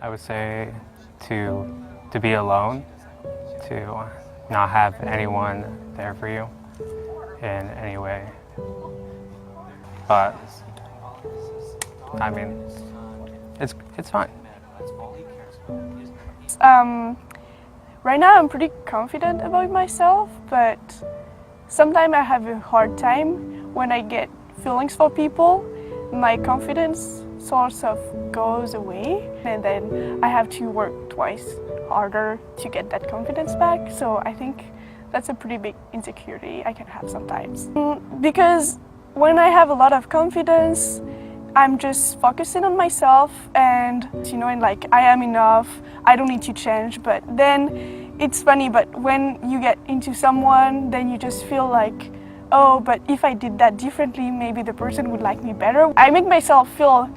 I would say to be alone, to not have anyone there for you in any way. But I mean, it's fine. Right now I'm pretty confident about myself, but sometimes I have a hard time when I get feelings for people. My confidence sort of goes away, and then I have to work twice harder to get that confidence back. So I think that's a pretty big insecurity I can have sometimes. Because when I have a lot of confidence, I'm just focusing on myself and, and like I am enough, I don't need to change. But then it's funny, but when you get into someone, then you just feel like, oh, but if I did that differently, maybe the person would like me better. I make myself feel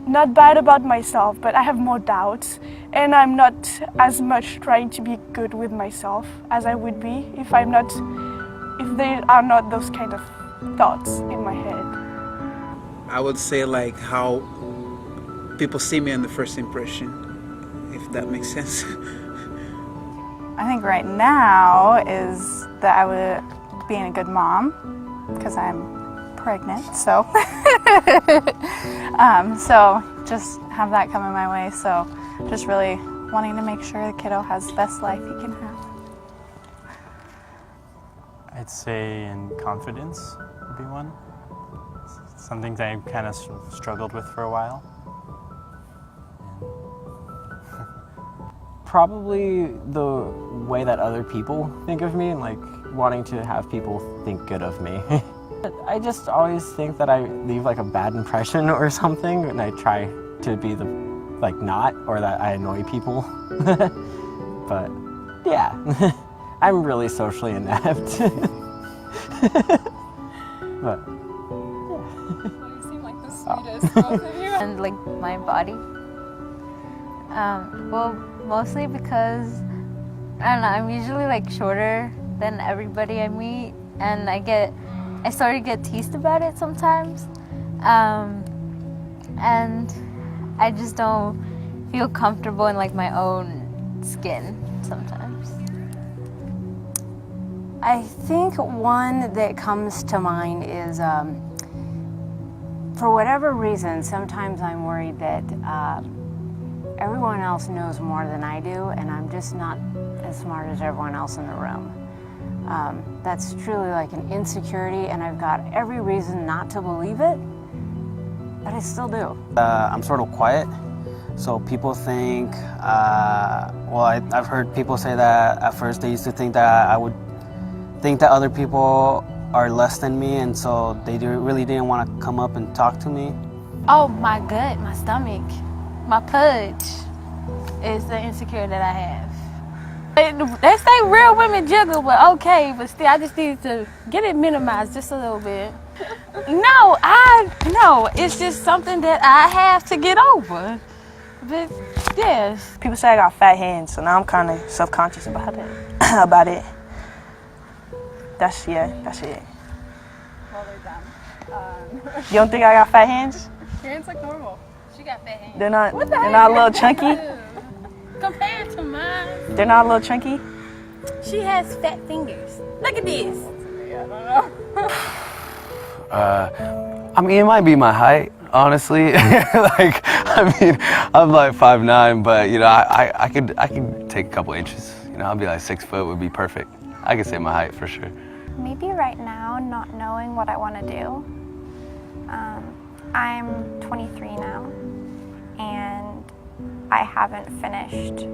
not bad about myself, but I have more doubts, and I'm not as much trying to be good with myself as I would be if there are not those kind of thoughts in my head. I would say like how people see me on the first impression, if that makes sense. I think right now is that I would being a good mom, because I'm pregnant, so so just have that coming my way. So just really wanting to make sure the kiddo has the best life he can have. I'd say in confidence would be one. Something that I kind of struggled with for a while. Probably the way that other people think of me, and like wanting to have people think good of me. I just always think that I leave like a bad impression or something, and I try to be the not, or that I annoy people. But yeah, I'm really socially inept. But you seem like the sweetest, both of you. And like my body. Well, mostly because I don't know, I'm usually like shorter than everybody I meet, and I sort of get teased about it sometimes, and I just don't feel comfortable in like my own skin sometimes. I think one that comes to mind is, for whatever reason, sometimes I'm worried that everyone else knows more than I do, and I'm just not as smart as everyone else in the room. That's truly like an insecurity, and I've got every reason not to believe it, but I still do. I'm sort of quiet, so people think, I've heard people say that at first they used to think that I would think that other people are less than me, and so they really didn't want to come up and talk to me. Oh, my gut, my stomach, my pudge is the insecurity that I have. They say real women jiggle, but okay, but still I just need to get it minimized just a little bit. No, it's just something that I have to get over. But yes. People say I got fat hands, so now I'm kind of self-conscious about it. That's it. Well, they're done. You don't think I got fat hands? Your hands look normal. She got fat hands. They're not a little chunky? Compared to mine. They're not a little chunky? She has fat fingers. Look at this. I don't know. I mean, it might be my height, honestly. I'm like 5'9", but I could take a couple inches. I'll be like 6 foot would be perfect. I could say my height for sure. Maybe right now, not knowing what I want to do. I'm 23 now, and I haven't finished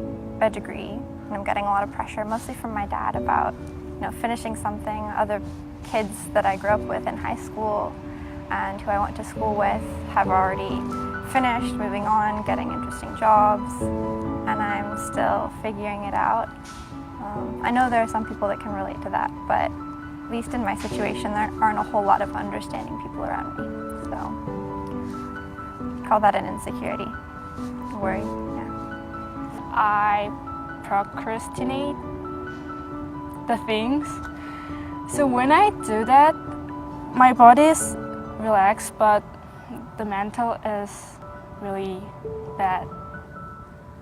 a degree, and I'm getting a lot of pressure, mostly from my dad, about finishing something. Other kids that I grew up with in high school and who I went to school with have already finished, moving on, getting interesting jobs, and I'm still figuring it out. I know there are some people that can relate to that, but at least in my situation, there aren't a whole lot of understanding people around me. So, call that an insecurity, worry, yeah. I procrastinate the things. So when I do that, my body is relaxed, but the mental is really bad.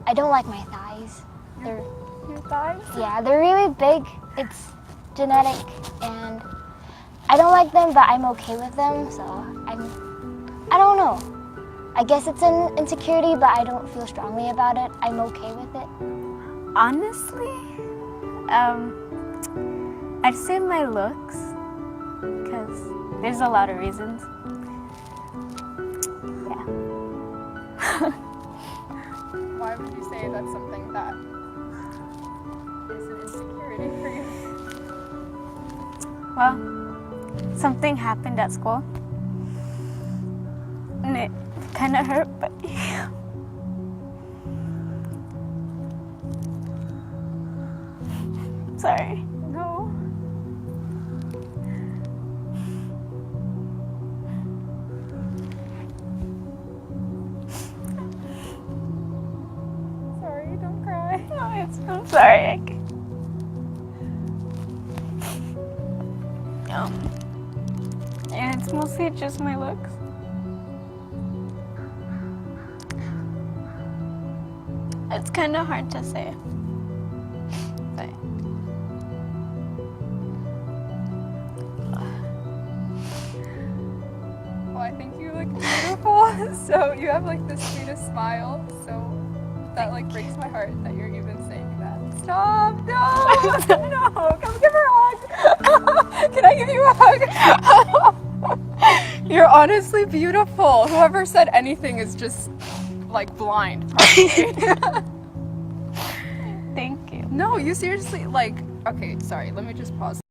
I don't like my thighs. They're, Your thighs? yeah, they're really big. It's genetic, and I don't like them, but I'm okay with them. So I don't know. I guess it's an insecurity, but I don't feel strongly about it. I'm okay with it. Honestly, I'd say my looks, because there's a lot of reasons. Yeah. Why would you say that's something that is an insecurity for you? Well, something happened at school, and it kind of hurt, but sorry. No. Sorry, don't cry. No, I'm sorry. And it's mostly just my looks. It's kind of hard to say. Well, I think you look beautiful. So you have like the sweetest smile. So that like breaks my heart that you're even saying that. Stop! No! No! Come give her a hug. Can I give you a hug? You're honestly beautiful. Whoever said anything is just like blind. Thank you. No, you seriously like. Okay, sorry. Let me just pause.